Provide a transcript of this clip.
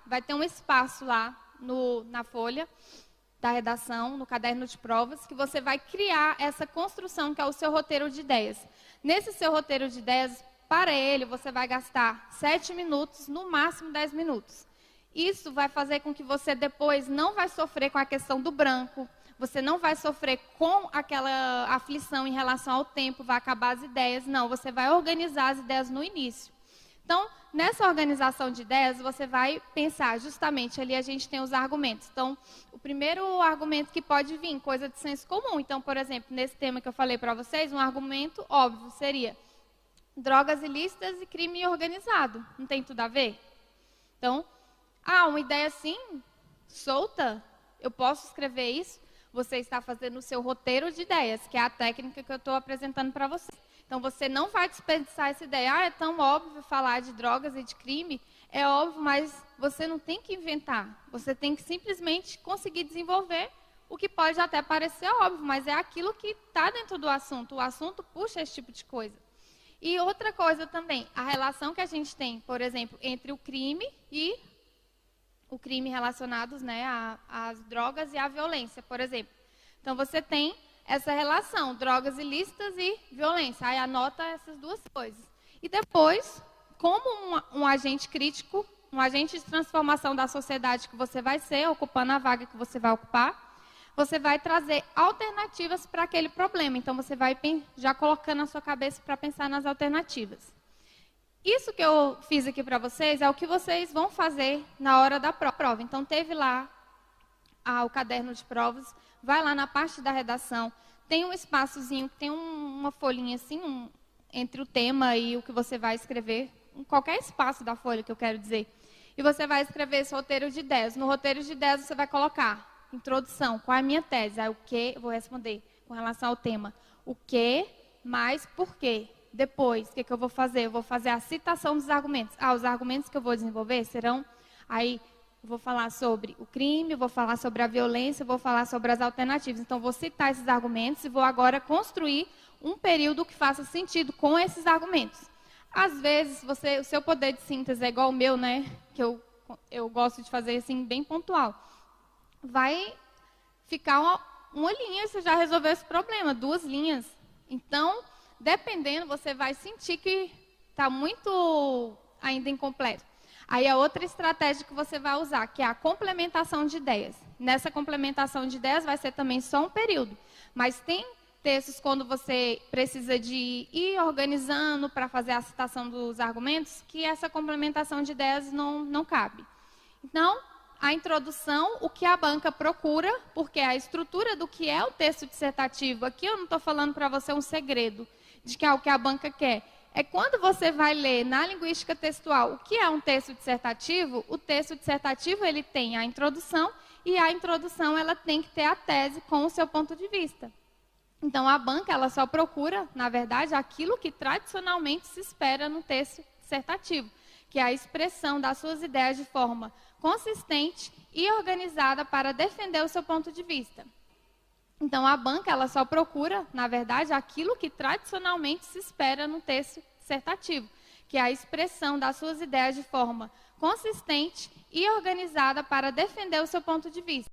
vai ter um espaço lá na folha da redação, no caderno de provas, que você vai criar essa construção, que é o seu roteiro de ideias. Nesse seu roteiro de ideias, para ele, você vai gastar 7 minutos, no máximo 10 minutos. Isso vai fazer com que você depois não vai sofrer com a questão do branco, você não vai sofrer com aquela aflição em relação ao tempo, vai acabar as ideias. Não, você vai organizar as ideias no início. Então, nessa organização de ideias, você vai pensar, justamente, ali a gente tem os argumentos. Então, o primeiro argumento que pode vir, coisa de senso comum. Então, por exemplo, nesse tema que eu falei para vocês, um argumento óbvio seria drogas ilícitas e crime organizado. Não tem tudo a ver? Então, uma ideia assim, solta, eu posso escrever isso? Você está fazendo o seu roteiro de ideias, que é a técnica que eu estou apresentando para você. Então, você não vai desperdiçar essa ideia. É tão óbvio falar de drogas e de crime. É óbvio, mas você não tem que inventar. Você tem que simplesmente conseguir desenvolver o que pode até parecer óbvio, mas é aquilo que está dentro do assunto. O assunto puxa esse tipo de coisa. E outra coisa também, a relação que a gente tem, por exemplo, entre o crime e o crime relacionados, né, às drogas e à violência, por exemplo. Então, você tem essa relação, drogas ilícitas e violência. Aí anota essas duas coisas. E depois, como um agente crítico, um agente de transformação da sociedade que você vai ser, ocupando a vaga que você vai ocupar, você vai trazer alternativas para aquele problema. Então, você vai já colocando na sua cabeça para pensar nas alternativas. Isso que eu fiz aqui para vocês é o que vocês vão fazer na hora da prova. Então, teve lá o caderno de provas, vai lá na parte da redação, tem um espaçozinho, tem uma folhinha assim, entre o tema e o que você vai escrever, em qualquer espaço da folha que eu quero dizer. E você vai escrever esse roteiro de ideias. No roteiro de ideias você vai colocar introdução, qual é a minha tese? Aí o que, eu vou responder com relação ao tema. O que, mais por quê? Depois, o que eu vou fazer? Eu vou fazer a citação dos argumentos. Os argumentos que eu vou desenvolver serão, aí eu vou falar sobre o crime, eu vou falar sobre a violência, eu vou falar sobre as alternativas. Então, vou citar esses argumentos e vou agora construir um período que faça sentido com esses argumentos. Às vezes, o seu poder de síntese é igual ao meu, né? Que eu gosto de fazer assim, bem pontual. Vai ficar uma linha e você já resolveu esse problema, 2 linhas. Então, dependendo, você vai sentir que está muito ainda incompleto. Aí, a outra estratégia que você vai usar, que é a complementação de ideias. Nessa complementação de ideias vai ser também só um período. Mas tem textos quando você precisa de ir organizando para fazer a citação dos argumentos, que essa complementação de ideias não cabe. Então, a introdução, o que a banca procura, porque a estrutura do que é o texto dissertativo, aqui eu não estou falando para você um segredo de que é o que a banca quer. É quando você vai ler na linguística textual o que é um texto dissertativo, o texto dissertativo ele tem a introdução e a introdução ela tem que ter a tese com o seu ponto de vista. Então, a banca ela só procura, na verdade, aquilo que tradicionalmente se espera no texto dissertativo, que é a expressão das suas ideias de forma consistente e organizada para defender o seu ponto de vista. Então, a banca ela só procura, na verdade, aquilo que tradicionalmente se espera no texto dissertativo, que é a expressão das suas ideias de forma consistente e organizada para defender o seu ponto de vista.